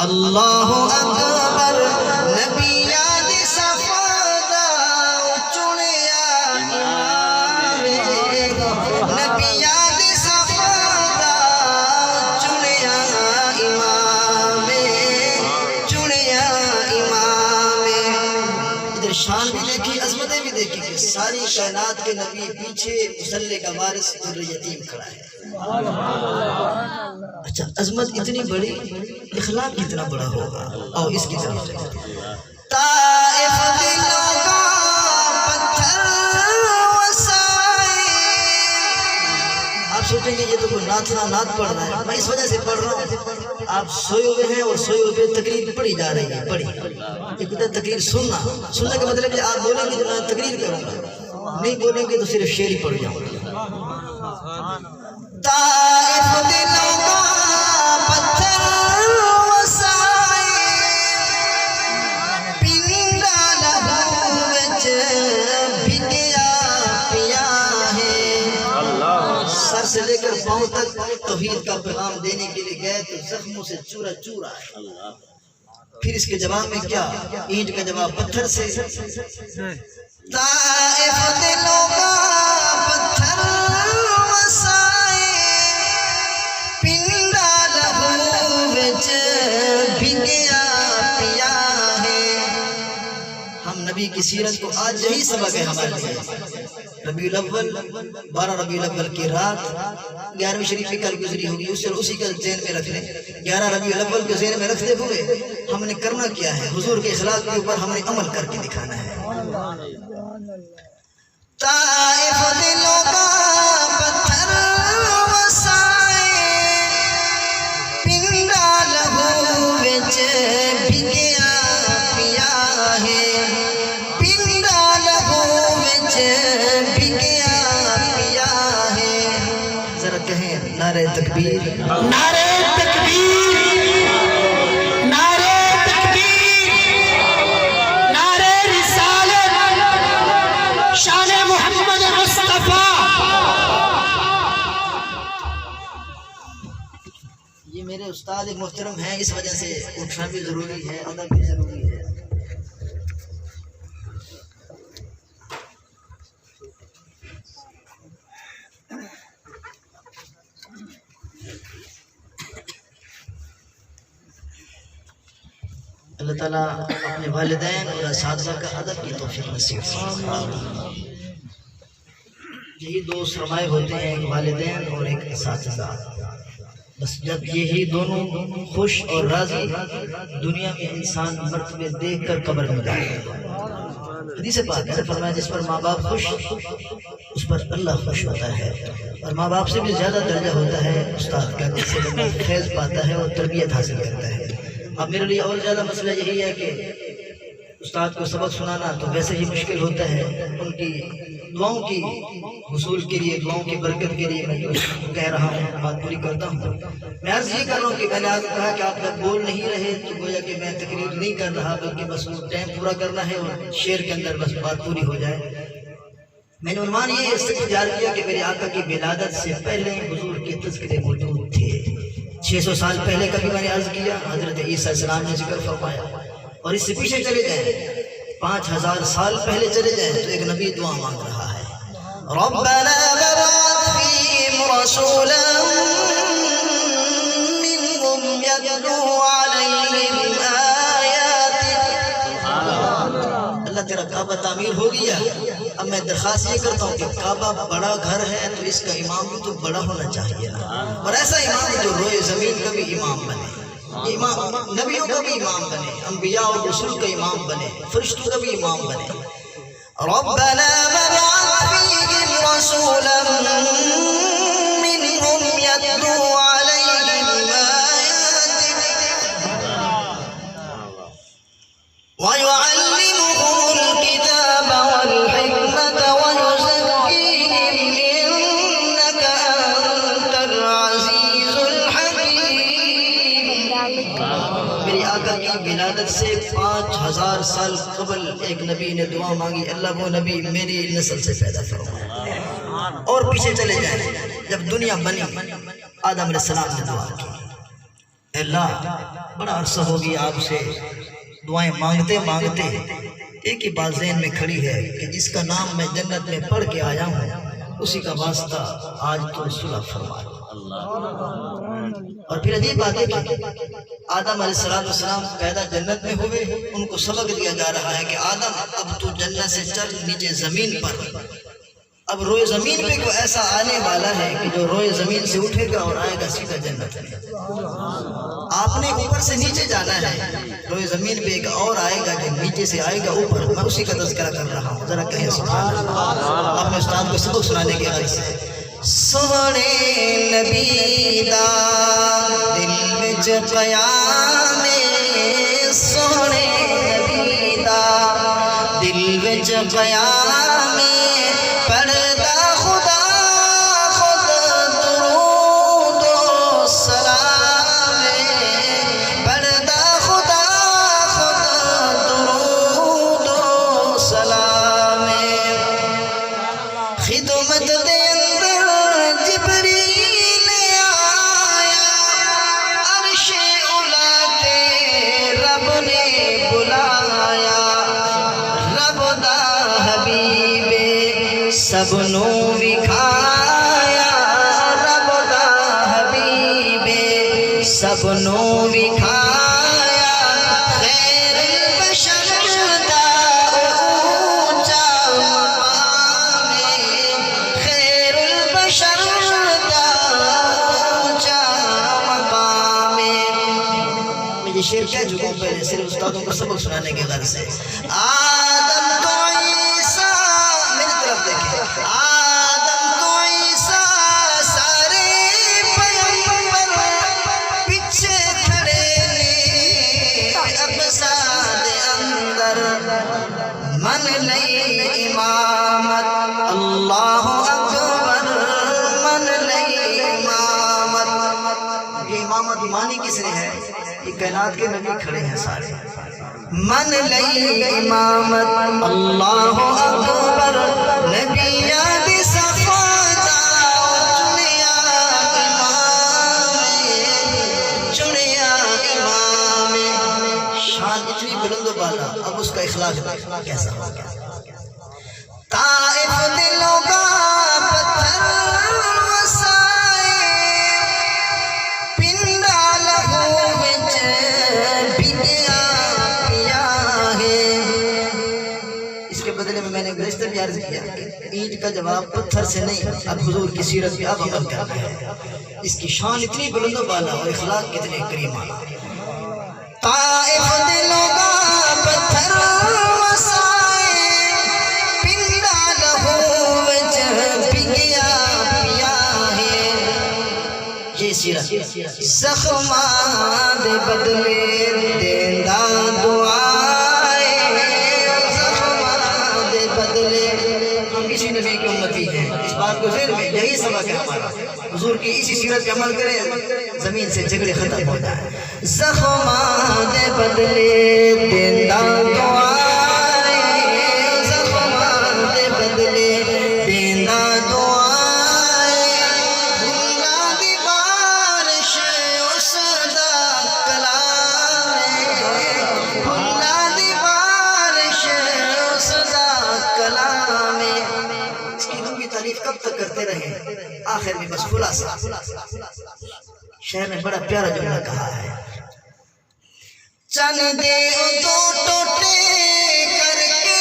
اللہ اکبر، نبیان صفادہ چنیا امام، نبیان صفادہ چنیا امام، چنیا امام۔ ادھر شان بھی دیکھی، عظمتیں بھی دیکھی کہ ساری کائنات کے نبی پیچھے مصلی کا وارث در یتیم کھڑا ہے۔ اچھا عظمت اتنی بڑی، اخلاق کتنا بڑا ہوگا؟ اور اس کی طرف طائف دلوں کا پتھر وسائے۔ آپ سوچیں گے یہ تو کوئی نعت پڑھ رہا ہے، میں اس وجہ سے پڑھ رہا ہوں، آپ سوئے ہوئے ہیں اور سوئے ہوئے تقریر پڑھی جا رہی ہے، پڑھی ایک ہوتا ہے تقریر سننا کا مطلب کہ آپ بولیں گے تو میں تقریر کروں گا، نہیں بولیں گے تو صرف شعر ہی پڑھ جاؤں گا۔ طائف دلوں کا پتھر وسائے، پنڈا لہو وچ بھگیا پیا ہے۔ سر سے لے کر پاؤں تک توحید کا پیغام دینے کے لیے گئے تو زخموں سے چورا چورا ہے۔ پھر اس کے جواب میں کیا؟ اینٹ کا جواب پتھر سے۔ طائف دلوں کا پتھر وسائے، پنڈا لہو وچ بھگیا پیا ہے۔ ہم نبی کی سیرت کو آج یہی سبق ہے ہمارے لیے۔ ربیع الاول 12 ربیع الاول کی رات 11ویں شریف کی کل گزری ہوگی، اسی کا ذہن میں رکھ لیں۔ 11 ربیع الاول کے ذہن میں رکھتے ہوئے ہم نے کرنا کیا ہے؟ حضور کے اخلاق کے اوپر ہم نے عمل کر کے دکھانا ہے۔ طائف دلوں کا پتھر وسائے، پنڈا لہو وچ بھگیا پیا ہے، پنڈا لہو وچ بھگیا پیا ہے۔ ذرا کہیں نعرہ تکبیر، نعرہ تکبیر، نعرہ تکبیر، نعرہ رسالت، شان محمد مصطفیٰ۔ یہ میرے استاد محترم ہیں، اس وجہ سے اٹھنا بھی ضروری ہے، ادب بھی ضروری ہے۔ اللہ تعالیٰ اپنے والدین اور اساتذہ کا ادب کی توفیق نصیب فرمائے۔ یہی دو سرمائے ہوتے ہیں، ایک والدین اور ایک اساتذہ۔ بس جب یہی دونوں خوش اور راضی، دنیا میں انسان مرتبے دیکھ کر قبر میں جائے گا۔ حدیث پاک ہے، فرمایا جس پر ماں باپ خوش اس پر اللہ خوش ہوتا ہے، اور ماں باپ سے بھی زیادہ درجہ ہوتا ہے استاد کا، جس سے بندہ فیض پاتا ہے اور تربیت حاصل کرتا ہے۔ اب میرے لیے اور زیادہ مسئلہ یہی ہے کہ استاد کو سبق سنانا تو ویسے ہی مشکل ہوتا ہے، ان کی دعاؤں کی حصول کے لیے، دعاؤں کی برکت کے لیے میں کہہ رہا ہوں، بات پوری کرتا ہوں۔ میں عرض یہ کر رہا ہوں کہ میں نے آپ کو کہا کہ آپ جب بول نہیں رہے تو گویا کہ میں تقریر نہیں کر رہا، بلکہ بس وہ ٹائم پورا کرنا ہے اور شعر کے اندر بس بات پوری ہو جائے۔ میں نے عنوان یہ اختیار کیا کہ میرے آقا کی ولادت سے پہلے حضور کے تذکرے موجود تھے. 600 سال پہلے کا بھی میں نے عرض کیا، حضرت عیسیٰ السلام نے ذکر فرمایا. اور اس سے پیچھے چلے جائیں 5000 سال پہلے چلے جائیں تو ایک نبی دعا مانگ رہا ہے، ربنا وابعث فیہم رسولا منہم یتلو علیہم آیاتک. اللہ تیرا کعبہ تعمیر ہو گیا، اب میں درخواست یہ کرتا ہوں کہ کعبہ بڑا گھر ہے تو اس کا امام بھی تو بڑا ہونا چاہیے نا، اور ایسا امام جو روئے زمین کا بھی امام بنے، امام نبیوں کا بھی امام بنے، انبیاء اور رسول کا امام بنے، فرشتوں کا بھی امام بنے. ربنا وابعث فیہم رسولا منہم یتلو علیہم آیاتک ویعلمہم الکتاب والحکمۃ ویزکیہم انک انت العزیز الحکیم. میری آقا کی ولادت سے 5000 سال قبل ایک نبی نے دعا مانگی، اللہ وہ نبی میری نسل سے پیدا فرما. اور پیچھے چلے جائیں، جب دنیا بنی آدم علیہ السلام نے دعا کی، اے اللہ بڑا عرصہ ہو گیا آپ سے دعائیں مانگتے مانگتے، ایک ہی بات ذہن میں کھڑی ہے کہ جس کا نام میں جنت میں پڑھ کے آیا ہوں اسی کا واسطہ آج تو صلح فرما. اور پھر عجیب بات ہے کہ آدم علیہ السلام پیدا جنت میں ہوئے، ان کو سبق دیا جا رہا ہے کہ آدم اب تو جنت سے چل نیچے زمین پر. اب روئے زمین پہ کوئی ایسا آنے والا ہے کہ جو روئے زمین سے اٹھے گا اور آئے گا سیدھا جنت میں. آپ نے اوپر سے نیچے جانا ہے، روئے زمین پہ ایک اور آئے گا جو نیچے سے آئے گا اوپر. میں اسی کا تذکرہ کر رہا ہوں، ذرا کہیں سبحان اللہ. اپنے استاد کو سبق سنانے کے غرض سے سونے نبی دا دل وچ قیام، سونے نبی دا دل وچ قیام، پڑھدا خدا خود درود و سلام، پڑھدا خدا خود درود و سلام. خدمت دے جبریل آیا، عرش اولا تے رب نے بلایا، رب دا حبیب سب نو وکھایا، رب دا حبیب سب نو وکھایا. خیر البشر دا اونچا مقام، خیر البشر دا اونچا مقام. میں یہ شعر کہہ چکا ہوں پہلے، صرف استادوں کو سبق سنانے کے غرض سے. آدم تو عیسیٰ، میری طرف دیکھیں، آدم تو عیسیٰ سارے پیغمبر پیچھے کھڑے نے، اقصاد اندر من لئی امامت، اللہ اکبر من لئی امامت. یہ امامت مانی کس نے ہے؟ یہ کائنات کے نبی کھڑے ہیں سارے. من لئی امامت اللہ اکبر، نبیان دی صفا جاؤ چنیا امام، چنیا امام. شان اتنی بلند و بالا، اب اس کا اخلاق کیسا ہوگا. طائف دلوں کا پتھر وسائے، پنڈا لہو وچ بھگیا پیا ہے. اس کے بدلے میں نے گزشتہ بھی عرض کیا کہ اینٹ کا جواب پتھر سے نہیں، اب حضور کی سیرت پہ اب عمل کرنا ہے. اس کی شان اتنی بلند و بالا اور اخلاق کتنے کریمہ. طائف دلوں کا پتھر وسائے، پنڈا لہو وچ بھگیا پیا ہے. یہ سیرت زخماں دے بدلے دیندا دعائے، زخماں دے بدلے. ہم اسی نبی کی امتی ہیں، اس بات کو ذہن میں، یہی سبق ہے ہمارا. حضور کی اسی سیرت پہ عمل کریں، زمین سے جھگڑے ختم ہو جائیں. زخماں دے بدلے دیندا دعائے، زخماں دے بدلے تکلیف کب تک کرتے رہے؟ آخر میں بس خلاصہ شہر نے بڑا پیارا جملہ کہا ہے، چن دے دو ٹوٹے کر کے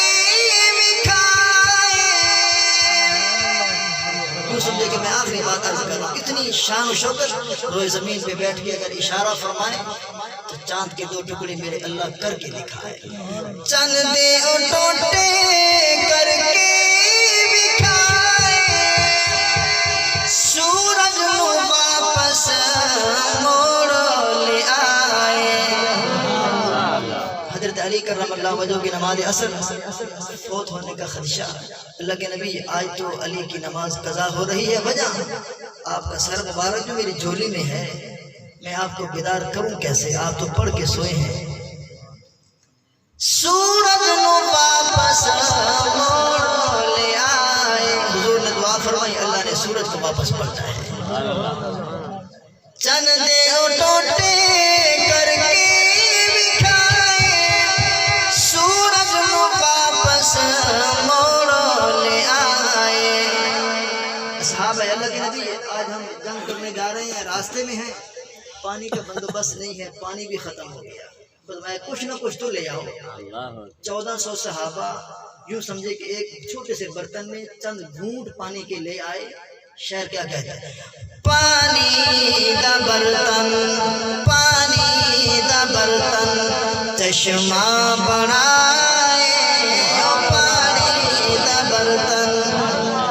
بکھائے. یوں سمجھے کہ میں آخری بات عرض کر رہا ہوں، اتنی شان و شوکت. روئے زمین پہ بیٹھ کے اگر اشارہ فرمائے تو چاند کے 2 ٹکڑے میرے اللہ کر کے دکھائے. چن دے ٹوٹے کر کے بکھائے، سورج نو واپس موڑ لے آئے. حضرت علی کرم اللہ وجہہ کی نماز عصر فوت ہونے کا خدشہ. اللہ کے نبی آج تو علی کی نماز قضا ہو رہی ہے، وجہ آپ کا سر مبارک جو میری جھولی میں ہے، میں آپ کو بیدار کروں کیسے؟ آپ تو پڑھ کے سوئے ہیں. سورج نو واپس موڑ لے آئے. حضور نے دعا فرمائی، اللہ نے سورج کو واپس پلٹا ہے. چن دے ٹوٹے کر کے بکھائے، سورج نو واپس موڑ لے آئے. اصحاب اللہ کے نبی، آج ہم جنگ کرنے جا رہے ہیں، راستے میں ہیں، پانی کا بندوبست نہیں ہے، پانی بھی ختم ہو گیا. بس میں کچھ نہ کچھ تو لے آؤ. 1400 صحابہ یوں سمجھے کہ ایک چھوٹے سے برتن میں چند گھونٹ پانی کے لے آئے. شعر کیا کہتا ہے؟ پانی دا برتن، پانی دا برتن چشمہ بنائے. پانی دا برتن.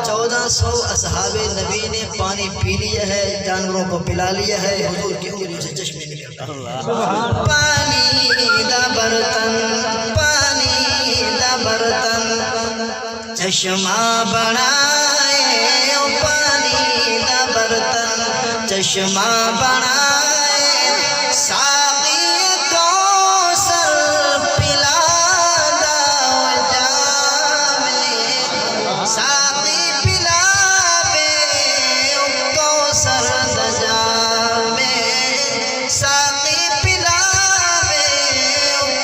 1400 اصحاب نبی نے پانی پی لیا ہے، جانوروں کو پلا لیا ہے، حضور کی انگلیوں سے چشمے نکلتا ہے. پانی دا برتن، پانی دا برتن چشمہ بنائے. پانی دا برتن چشمہ بنائے. ساقی کوثر پلا دا جام میں، ساقی پلا بے کوثر دا جام میں، ساقی پلا بے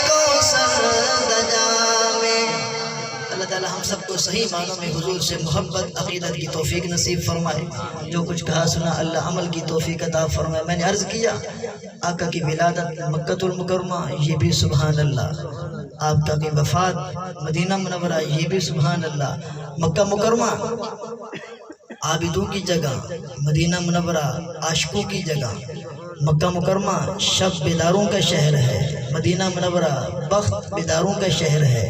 کوثر دا جام میں. اللہ تعالی ہم سب کو صحیح معنوں میں حضور سے محبت عقیدت کی توفیق نصیب فرمائے. جو کچھ کہا سنا اللہ عمل کی توفیق عطا فرمائے. میں نے عرض کیا آقا کی ولادت مکہ المکرمہ، یہ بھی سبحان اللہ. آقا کی وفات مدینہ منورہ، یہ بھی سبحان اللہ. مکہ مکرمہ عابدوں کی جگہ، مدینہ منورہ عاشقوں کی جگہ. مکہ مکرمہ شب بیداروں کا شہر ہے، مدینہ منورہ بخت بیداروں کا شہر ہے.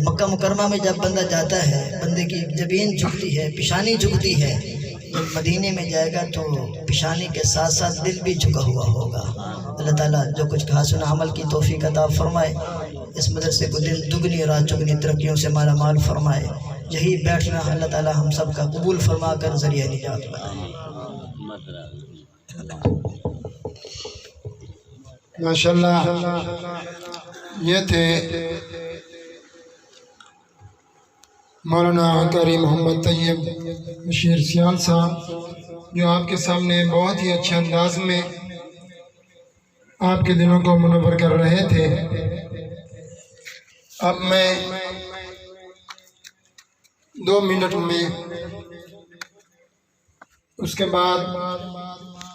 مکہ مکرمہ میں جب بندہ جاتا ہے، بندے کی جبین جھکتی ہے، پیشانی جھکتی ہے. جب مدینے میں جائے گا تو پیشانی کے ساتھ ساتھ دل بھی جھکا ہوا ہوگا. اللہ تعالیٰ جو کچھ کہا سنا عمل کی توفیق عطا فرمائے. اس مدرسے کو دن دگنی رات چگنی ترقیوں سے مالا مال فرمائے. یہی بیٹھنا اللہ تعالیٰ ہم سب کا قبول فرما کر ذریعہ نجات بنائے. ماشاءاللہ یہ تھے مولانا قاری محمد طیب بشیر سیال صاحب، جو آپ کے سامنے بہت ہی اچھے انداز میں آپ کے دلوں کو منور کر رہے تھے. اب میں 2 منٹ میں اس کے بعد